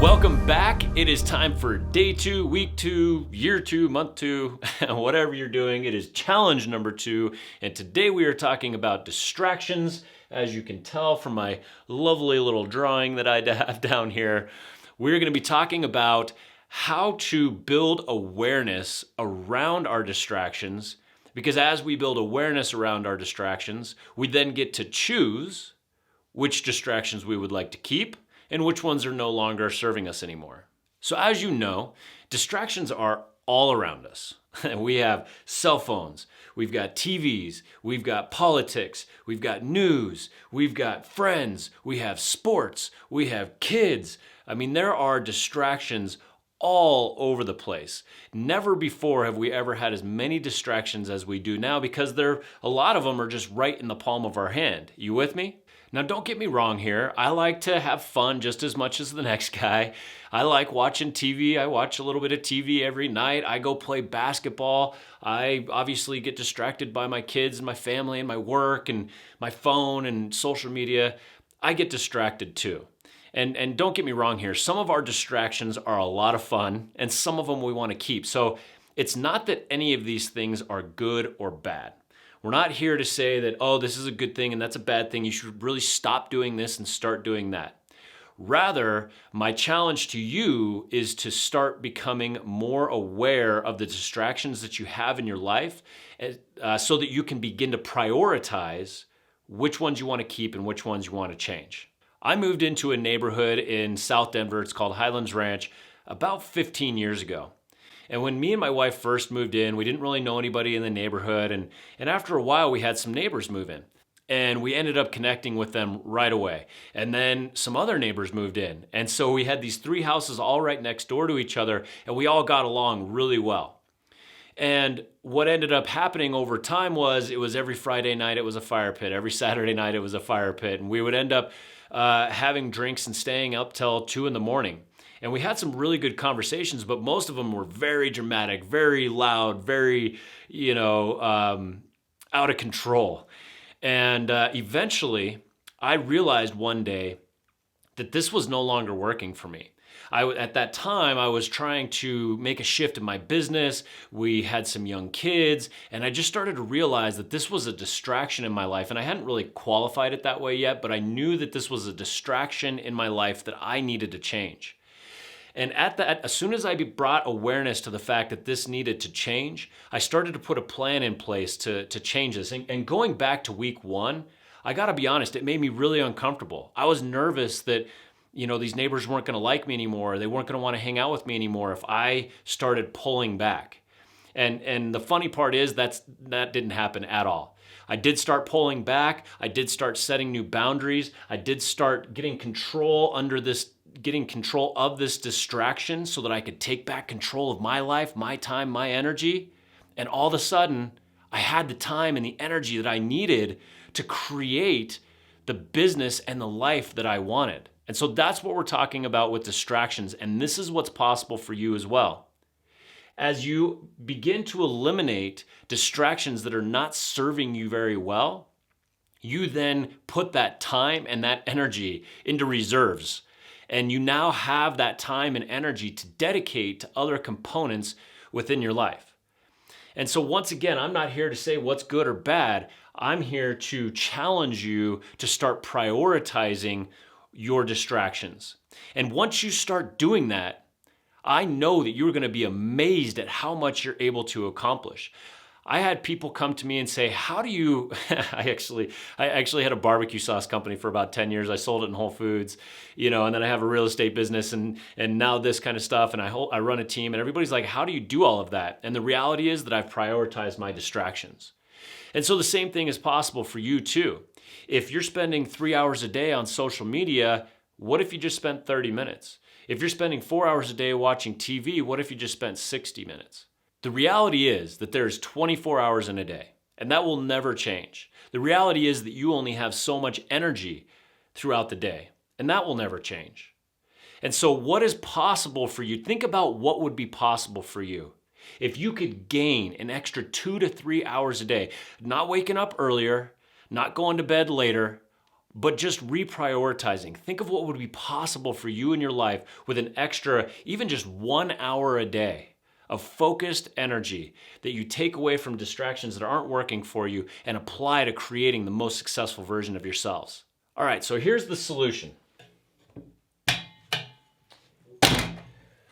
Welcome back. It is time for day 2, week 2, year 2, month 2, whatever you're doing. It is challenge number 2. And today we are talking about distractions. As you can tell from my lovely little drawing that I have down here, we're going to be talking about how to build awareness around our distractions. Because as we build awareness around our distractions, we then get to choose which distractions we would like to keep and which ones are no longer serving us anymore. So as you know, distractions are all around us. We have cell phones, we've got TVs, we've got politics, we've got news, we've got friends, we have sports, we have kids. I mean, there are distractions all over the place. Never before have we ever had as many distractions as we do now because a lot of them are just right in the palm of our hand. You with me? Now, don't get me wrong here. I like to have fun just as much as the next guy. I like watching TV. I watch a little bit of TV every night. I go play basketball. I obviously get distracted by my kids and my family and my work and my phone and social media. I get distracted too. And don't get me wrong here. Some of our distractions are a lot of fun and some of them we want to keep. So it's not that any of these things are good or bad. We're not here to say that, oh, this is a good thing and that's a bad thing. You should really stop doing this and start doing that. Rather, my challenge to you is to start becoming more aware of the distractions that you have in your life so that you can begin to prioritize which ones you want to keep and which ones you want to change. I moved into a neighborhood in South Denver. It's called Highlands Ranch about 15 years ago. And when me and my wife first moved in, we didn't really know anybody in the neighborhood. And after a while, we had some neighbors move in. And we ended up connecting with them right away. And then some other neighbors moved in. And so we had these 3 houses all right next door to each other. And we all got along really well. And what ended up happening over time was it was every Friday night it was a fire pit. Every Saturday night it was a fire pit. And we would end up having drinks and staying up till 2 in the morning. And we had some really good conversations, but most of them were very dramatic, very loud, very, out of control. And eventually, I realized one day that this was no longer working for me. At that time, I was trying to make a shift in my business. We had some young kids, and I just started to realize that this was a distraction in my life. And I hadn't really qualified it that way yet, but I knew that this was a distraction in my life that I needed to change. And as soon as I brought awareness to the fact that this needed to change, I started to put a plan in place to change this. And going back to week 1, I gotta be honest, it made me really uncomfortable. I was nervous that, these neighbors weren't gonna like me anymore. They weren't gonna wanna hang out with me anymore if I started pulling back. And the funny part is that didn't happen at all. I did start pulling back. I did start setting new boundaries. I did start getting control of this distraction so that I could take back control of my life, my time, my energy. And all of a sudden, I had the time and the energy that I needed to create the business and the life that I wanted. And so that's what we're talking about with distractions. And this is what's possible for you as well. As you begin to eliminate distractions that are not serving you very well, you then put that time and that energy into reserves. And you now have that time and energy to dedicate to other components within your life. And so once again, I'm not here to say what's good or bad. I'm here to challenge you to start prioritizing your distractions. And once you start doing that, I know that you're going to be amazed at how much you're able to accomplish. I had people come to me and say, how do you, I actually had a barbecue sauce company for about 10 years. I sold it in Whole Foods, and then I have a real estate business and now this kind of stuff. And I run a team and everybody's like, how do you do all of that? And the reality is that I've prioritized my distractions. And so the same thing is possible for you too. If you're spending 3 hours a day on social media, what if you just spent 30 minutes? If you're spending 4 hours a day watching TV, what if you just spent 60 minutes? The reality is that there's 24 hours in a day, and that will never change. The reality is that you only have so much energy throughout the day, and that will never change. And so what is possible for you? Think about what would be possible for you if you could gain an extra 2 to 3 hours a day, not waking up earlier, not going to bed later, but just reprioritizing. Think of what would be possible for you in your life with an extra, even just 1 hour a day of focused energy that you take away from distractions that aren't working for you and apply to creating the most successful version of yourselves. All right, so here's the solution.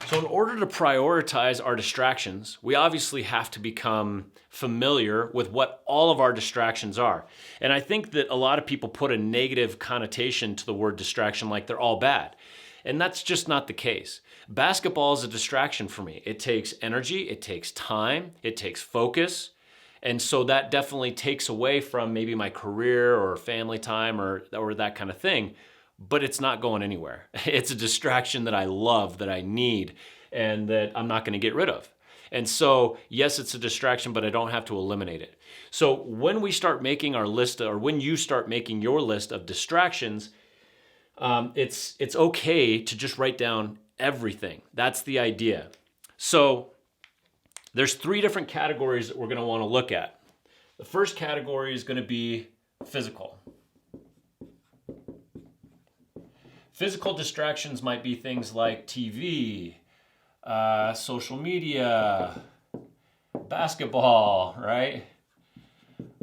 So in order to prioritize our distractions, we obviously have to become familiar with what all of our distractions are. And I think that a lot of people put a negative connotation to the word distraction, like they're all bad. And that's just not the case. Basketball is a distraction for me. It takes energy, it takes time, it takes focus. And so that definitely takes away from maybe my career or family time or that kind of thing. But it's not going anywhere. It's a distraction that I love, that I need, and that I'm not going to get rid of. And so, yes, it's a distraction, but I don't have to eliminate it. So when we start making our list, or when you start making your list of distractions, it's okay to just write down everything. That's the idea. So there's 3 different categories that we're going to want to look at. The first category is going to be physical. Physical distractions might be things like TV, social media, basketball, right?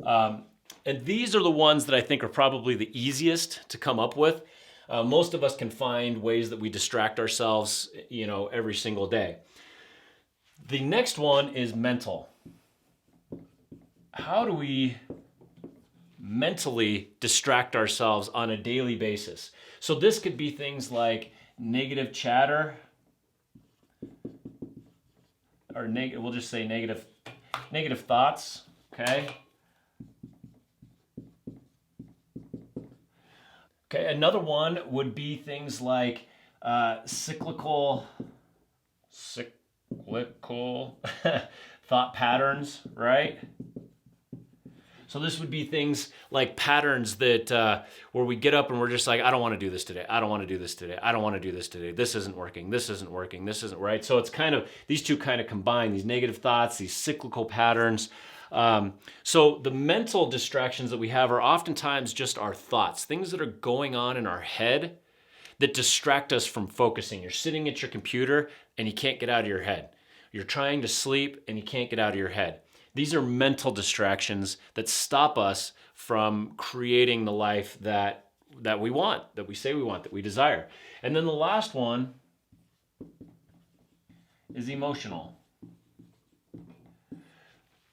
And these are the ones that I think are probably the easiest to come up with. Most of us can find ways that we distract ourselves, every single day. The next one is mental. How do we mentally distract ourselves on a daily basis? So this could be things like negative chatter, or we'll just say negative thoughts, okay? Okay, another one would be things like cyclical thought patterns, right? So this would be things like patterns that where we get up and we're just like, I don't want to do this today. I don't want to do this today. I don't want to do this today. This isn't working. This isn't working. This isn't right. So it's kind of, these two kind of combine, these negative thoughts, these cyclical patterns. So the mental distractions that we have are oftentimes just our thoughts, things that are going on in our head that distract us from focusing. You're sitting at your computer and you can't get out of your head. You're trying to sleep and you can't get out of your head. These are mental distractions that stop us from creating the life that we want, that we say we want, that we desire. And then the last one is emotional.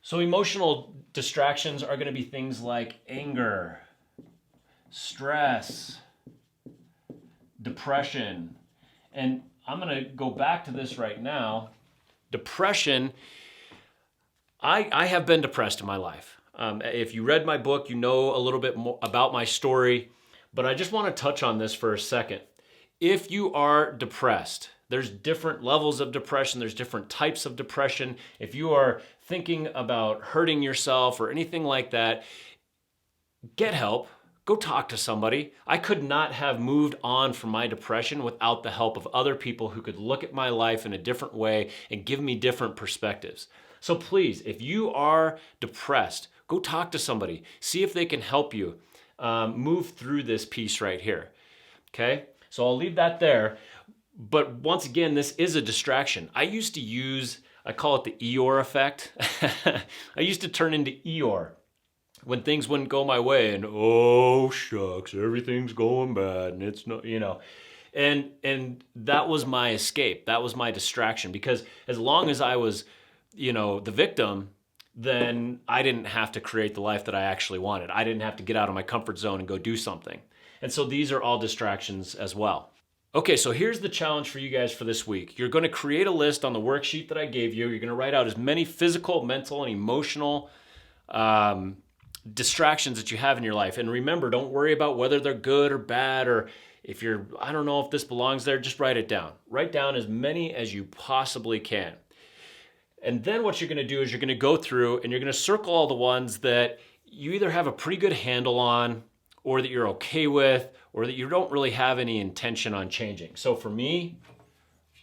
So emotional distractions are going to be things like anger, stress, depression. And I'm going to go back to this right now. Depression, I have been depressed in my life. If you read my book, you know a little bit more about my story, but I just want to touch on this for a second. If you are depressed, there's different levels of depression. There's different types of depression. If you are thinking about hurting yourself or anything like that, get help. Go talk to somebody. I could not have moved on from my depression without the help of other people who could look at my life in a different way and give me different perspectives. So please, if you are depressed, go talk to somebody. See if they can help you move through this piece right here. Okay? So I'll leave that there. But once again, this is a distraction. I used to use, I call it the Eeyore effect. I used to turn into Eeyore when things wouldn't go my way and, oh shucks, everything's going bad and it's not, and that was my escape. That was my distraction, because as long as I was, the victim, then I didn't have to create the life that I actually wanted. I didn't have to get out of my comfort zone and go do something. And so these are all distractions as well. Okay, so here's the challenge for you guys for this week. You're going to create a list on the worksheet that I gave you. You're going to write out as many physical, mental, and emotional distractions that you have in your life. And remember, don't worry about whether they're good or bad, or if I don't know if this belongs there, just write it down. Write down as many as you possibly can. And then what you're going to do is you're going to go through and you're going to circle all the ones that you either have a pretty good handle on, or that you're okay with, or that you don't really have any intention on changing. So for me,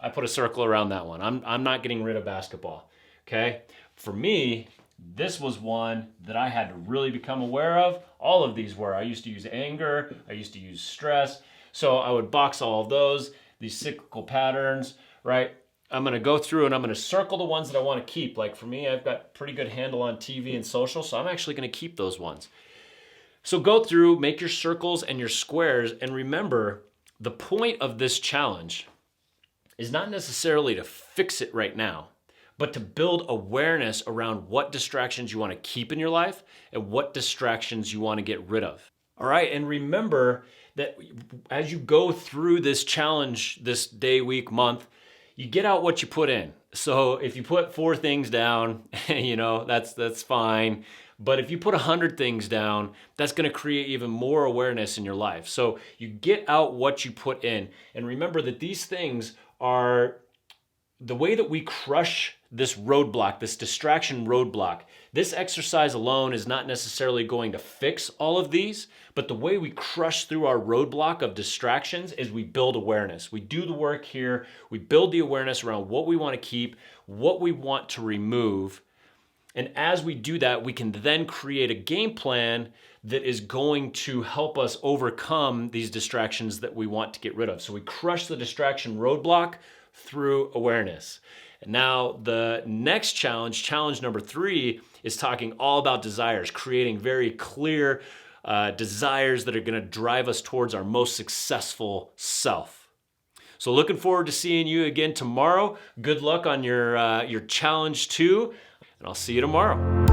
I put a circle around that one. I'm not getting rid of basketball, okay? For me, This was one that I had to really become aware of. All of these were. I used to use anger, I used to use stress. So I would box all of those, these cyclical patterns, right? I'm gonna go through and I'm gonna circle the ones that I wanna keep. Like for me, I've got pretty good handle on TV and social, so I'm actually gonna keep those ones. So go through, make your circles and your squares, and remember, the point of this challenge is not necessarily to fix it right now, but to build awareness around what distractions you want to keep in your life and what distractions you want to get rid of. All right, and remember that as you go through this challenge, this day, week, month, you get out what you put in. So if you put 4 things down, that's fine. But if you put 100 things down, that's gonna create even more awareness in your life. So you get out what you put in. And remember that these things are the way that we crush this roadblock, this distraction roadblock. This exercise alone is not necessarily going to fix all of these, but the way we crush through our roadblock of distractions is we build awareness. We do the work here, we build the awareness around what we want to keep, what we want to remove. And as we do that, we can then create a game plan that is going to help us overcome these distractions that we want to get rid of. So we crush the distraction roadblock through awareness. And now the next challenge, challenge number 3, is talking all about desires, creating very clear desires that are going to drive us towards our most successful self. So looking forward to seeing you again tomorrow. Good luck on your challenge 2, and I'll see you tomorrow.